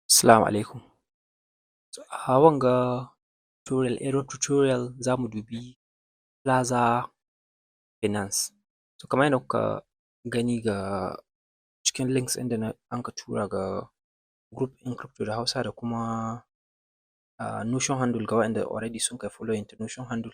Assalamu alaikum. A wanga tutorial za mu dubi Plaza Finance. Kamar yadda kuka gani ga cikin links ɗin da anka tura ga group ɗin crypto da Hausa da kuma Notion handle ga waɗanda already sun kai following ta Notion handle,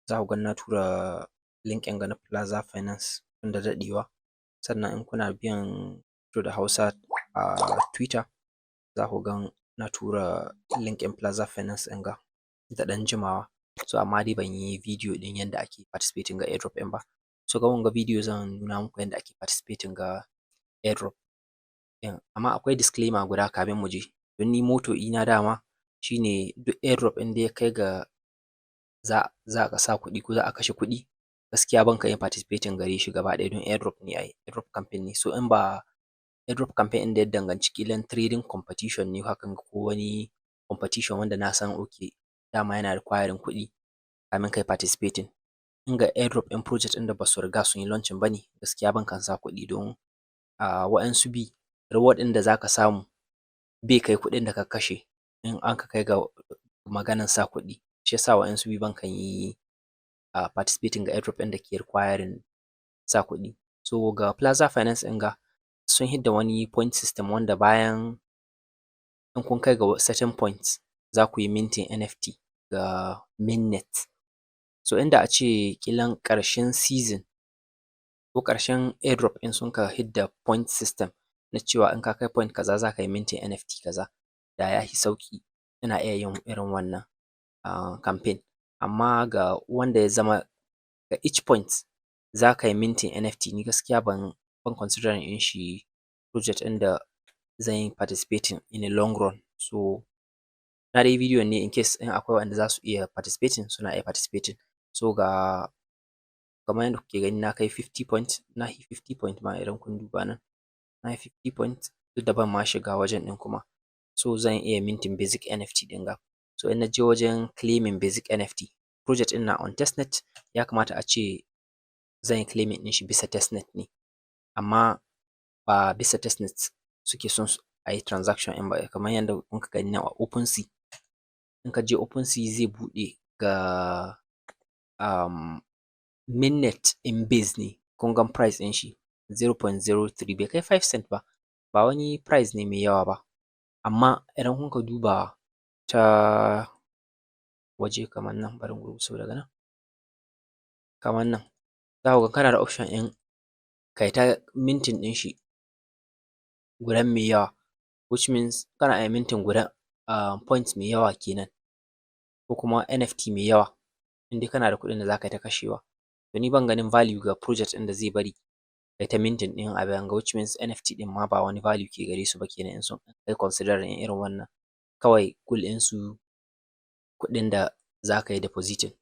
za ku ga na tura link ɗin ga na Plaza Finance tun da daɗewa. Sannan in kuna biyan crypto da Hausa a Twitter, za ku gan na tura link ɗin Plaza Finance ɗin ga da ɗan jimawa. Amma dai ban yi video ɗin yanda ake participating ga airdrop ɗin ba. Ga wanga video zan nuna muku yanda ake participating ga airdrop ɗin. Amma akwai disclaimer guda kamin mu je. Don ni motto ɗina dama shine duk airdrop ɗin da ya kai ga za ka sa kuɗi ko za a kashe kuɗi, gaskiya ban kan yin participating gare shi gaba ɗaya don airdrop ne ai, airdrop campaign ne. In ba airdrop campaign ɗin da ya danganci ƙilan trading competition ne hakan ko wani competition wanda na san okay dama yana requiring kuɗi kamin kai participating. In ga airdrop ɗin project ɗin da basu riga sun yi launching ba ne, gaskiya ban kan sa kuɗi don waƴansu bi reward ɗin da za ka samu bai kai kuɗin da ka kashe in anka kai ga maganan sa kuɗi. Shi yasa waƴansu bi ban kan yi participating ga airdrop ɗin da ke requiring sa kuɗi. Ga Plaza Finance ɗin ga sun hidda wani point system wanda bayan in kun kai ga certain points za ku yi minting NFT ga mainnet. Inda a ce ƙilan ƙarshen season ko ƙarshen airdrop ɗin sun ka hidda point system na cewa in ka kai point kaza za ka yi minting NFT kaza, da ya fi sauƙi. Ina iya yin irin wannan campaign. Amma ga wanda ya zama ga each point za ka yi minting NFT, ni gaskiya ban considering ɗin shi project ɗin da zan yi participating in a long run. Na dai yi video ne in case in akwai waɗanda za su iya participating suna iya participating. Kamar yadda kuke gani na kai 50 point, na yi 50 point ma idan kun duba nan. Na yi 50 point duk da ban ma shiga wajen ɗin kuma. Zan iya minting basic NFT ɗin ga. In na je wajen claiming basic NFT, project ɗin na on testnet, ya kamata a ce zan yi claiming ɗin shi bisa testnet ne. Amma ba bisa testnet suke son a yi transaction ɗin ba, kamar yadda kuka gani nan a OpenSea. In ka je OpenSea zai buɗe ga mainnet in base ne. Kun gan price ɗin shi 0.03 bai kai 5 cent ba. Ba wani price ne mai yawa ba. Amma idan kun ka duba ta waje kamar nan, bari in gurguso daga nan. Kamar nan, za ku ga kana da option ɗin kai ta minting ɗin shi gudan mai yawa, which means kana iya minting gudan points mai yawa kenan, ko kuma NFT mai yawa in dai kana da kuɗin da za ka yi ta kashewa. Ni ban ganin value ga project ɗin da zai bari kai ta minting ɗin abin ga, which means NFT ɗin ma ba wani value ke gare su ba kenan in sun kai considering irin wannan. Kawai goal ɗin su kuɗin da za ka yi depositing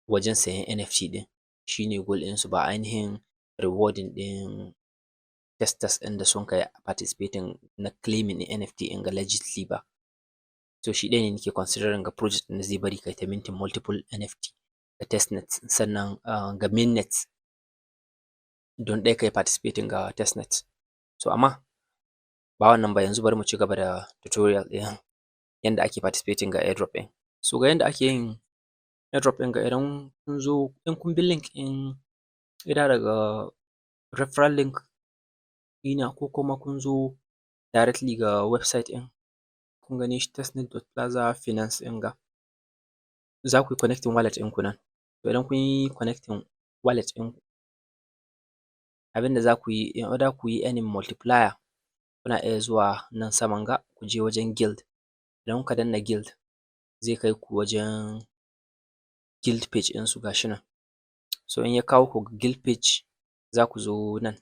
wajen sayen NFT ɗin shine goal ɗin su, ba ainihin rewarding ɗin testers ɗin da sun kai participating na claiming ɗin NFT ɗin ga legitly ba. Shi ɗaya ne nake considering ga project ɗin da zai bari kai ta minting multiple NFT ga testnet, sannan ga mainnet don ɗai kai participating ga testnet. Amma ba wannan ba, yanzu bari mu ci gaba da tutorial ɗin yanda ake participating ga airdrop ɗin. Ga yanda ake yin airdrop ɗin ga, idan kun zo in kun bi link ɗin either daga referral link ɗina ko kuma kun zo directly ga website ɗin, kun gane shi testnet.plazafinance ɗin ga, za ku yi connecting wallet ɗin ku nan. Idan kun yi connecting wallet ɗin ku, abin da za ku yi in order ku yi earning multiplier, kuna iya zuwa nan saman ga ku je wajen guild. Idan kuka danna guild, zai kai ku wajen guild page ɗin su, ga shi nan. In ya kawo ku guild page, za ku zo nan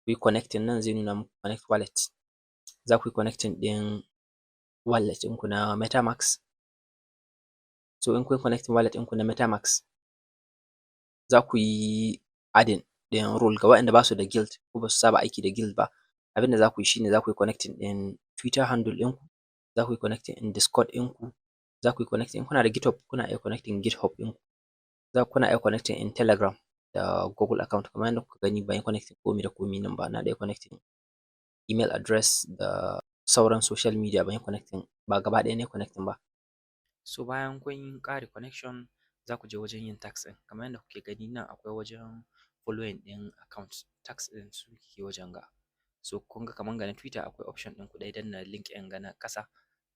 ku yi connecting, nan zai nuna muku connect wallet. Za ku yi connecting ɗin wallet ɗin ku na MetaMask. In kun yi connecting wallet ɗin ku na MetaMask, za ku yi adding ɗin role ga waɗanda ba su da guild ko ba su saba aiki da guild ba. Abin da za ku yi shine za ku yi connecting ɗin Twitter handle ɗin ku, za ku yi connecting ɗin Discord ɗin ku, za ku yi connecting, in kuna da GitHub kuna iya connecting GitHub ɗin ku, kuna iya connecting ɗin Telegram da Google account. Kamar yadda kuka gani ban yi connecting komi da komi nan ba, na dai connecting email address da sauran social media ban yi connecting ba gaba ɗaya na yi connecting ba. So bayan kun ƙare connection za ku je wajen yin tax ɗin. Kamar yadda kuke gani nan akwai wajen following ɗin account, tax ɗin su ke wajen ga. So kun ga kamar ga na Twitter akwai option ɗin ku ɗai danna link ɗin ga na ƙasa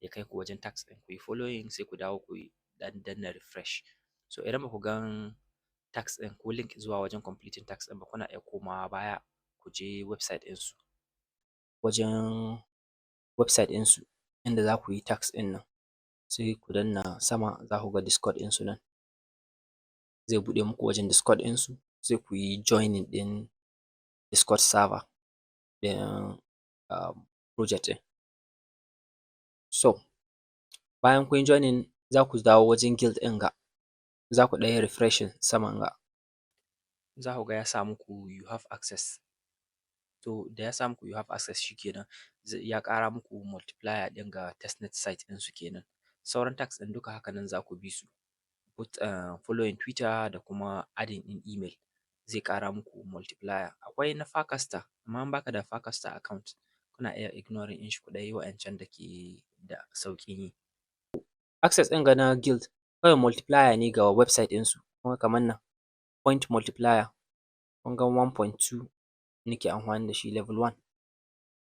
ya kai ku wajen tax ɗin, ku yi following sai ku dawo ku yi danna refresh. So idan ba ku gan tax ɗin ko link zuwa wajen completing tax ɗin ba, kuna iya komawa baya ku je website ɗinsu. Wajen website ɗinsu inda za ku yi tax ɗin nan, sai ku danna sama za ku ga Discord ɗinsu nan. Zai buɗe muku wajen Discord ɗinsu, sai ku yi joining ɗin Discord server ɗin project ɗin. So bayan kun yi joining za ku dawo wajen guild ɗin ga, za ku ɗan yi refreshing saman ga. Za ku ga ya sa muku you have access. To da ya sa muku you have access shikenan ya ƙara muku multiplier ɗin ga testnet site ɗinsu kenan. Sauran tax ɗin duka haka nan za ku bi su. Put following Twitter da kuma adding ɗin email zai ƙara muku multiplier. Akwai na Farcaster amma in baka da Farcaster account kuna iya ignoring ɗin shi ku ɗan yi wa'ancan da ke da sauƙin yi. Access ɗin ga na guild kawai multiplier ne ga website ɗinsu. Kun ga kamar nan point multiplier, kun ga 1.2 nake amfani da shi level 1.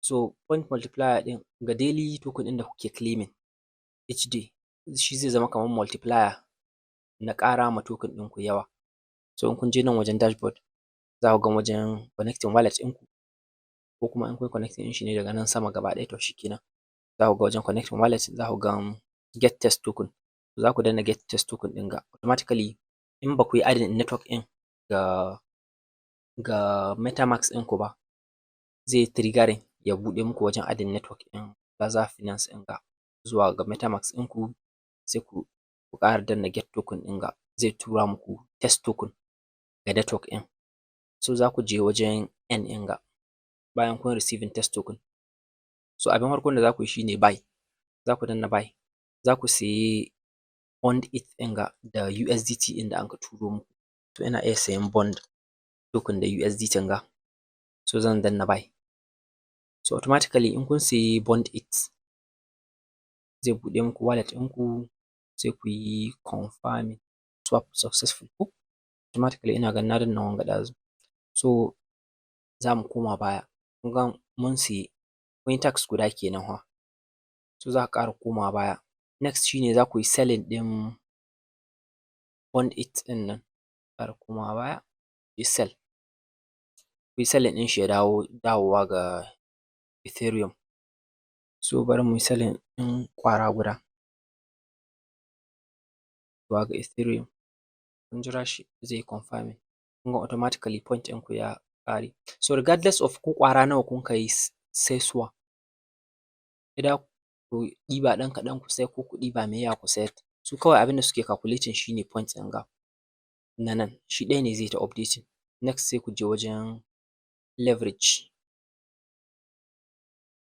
So point multiplier ɗin ga daily token ɗin da kuke claiming each day, shi zai zama kamar multiplier na ƙara ma token ɗinku yawa. So in kun je nan wajen dashboard za ku ga wajen connecting wallet ɗinku, ko kuma in kun connecting ɗin shi ne daga nan sama gaba ɗaya to shikenan. Za ku ga wajen connecting wallet za ku ga get test token. Za ku danna get test token ɗin ga automatically in ba ku yi adding network ɗin ga MetaMask ɗinku ba, zai triggering ya buɗe muku wajen adding network ɗin Bazaar Finance ɗin ga zuwa ga MetaMask ɗinku, sai ku ƙara danna get token ɗin ga, zai tura muku test token ga network ɗin. So za ku je wajen N ɗin ga bayan kun receiving test token. So abin farkon da za ku yi shine buy. Za ku danna buy. Za ku sayi bond ETH ɗin ga da USDT ɗin da anka turo muku. To ina iya sayan bond token da USDT ga. So zan danna buy. So automatically in kun sayi bond ETH zai buɗe muku wallet ɗinku, sai ku yi confirming swap successful ko automatically ina ganin na danna wanga ɗazu. So za mu koma baya. Kun ga mun sayi kun yi tax guda kenan fa. So za ka ƙara komawa baya. Next shine za ku yi selling ɗin bond ETH ɗin nan. Ƙara komawa baya, yi sell. Ku yi selling ɗin shi ya dawowa ga Ethereum. So bari mu yi selling ɗin ƙwara guda zuwa ga Ethereum. Kun jira shi zai yi confirming. Kun ga automatically point ɗinku ya ƙare. So regardless of ko ƙwara nawa kun ka yi saisuwa, either ku ɗiba ɗan kaɗan ku sayar ko ku ɗiba mai yawa ku sayar, su kawai abin da suke calculating shine point ɗin ga na nan. Shi ɗaya ne zai ta updating. Next sai ku je wajen leverage.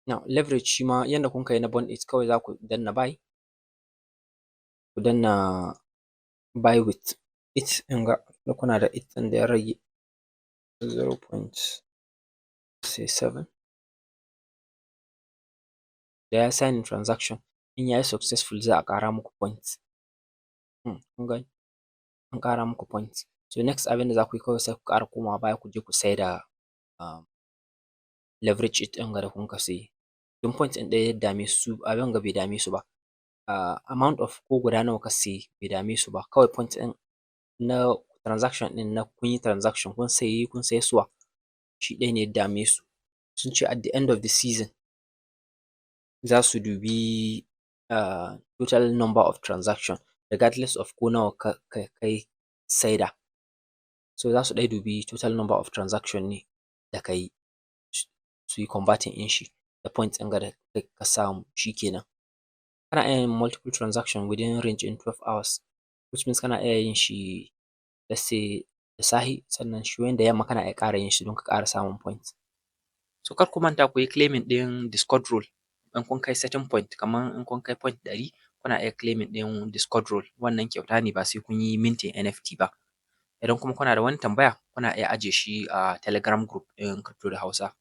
Now leverage shi ma yanda kun ka yi na bond ETH kawai za ku danna buy. Ku danna buy with ETH ɗin ga da kuna da ETH ɗin da ya rage 0.7. Da ya signing transaction in ya yi successful za a ƙara muku points. Kun gani an ƙara muku points. So next abin da za ku yi kawai sai ku ƙara komawa baya ku je ku saida leverage ETH ɗin ga da kun ka sayi. Don point ɗin ɗaya ya dame su, abin ga bai dame su ba. Amount of ko guda nawa ka sayi bai dame su ba. Kawai point ɗin na transaction ɗin na kun yi transaction kun sayi suwa, shi ɗaya ne ya dame su. Sun ce at the end of the season za su dubi total number of transaction regardless of ko nawa ka saida. So za su ɗai dubi total number of transaction ne da ka yi, su yi converting ɗin shi da points ɗin ga da ka samu shikenan. Kana iya yin multiple transaction within range in 12 hours, which means kana iya yin shi let's say da safe sannan shi wanda yamma kana iya ƙara yin shi don ka ƙara samun points. So kar ku manta ku yi claiming ɗin Discord role in kun kai setting point, kamar in kun kai point 100 kuna iya claiming ɗin Discord role. Wannan kyauta ne ba sai kun yi minting NFT ba. Idan kuma kuna da wani tambaya kuna iya ajiye shi a Telegram group ɗin Crypto da Hausa.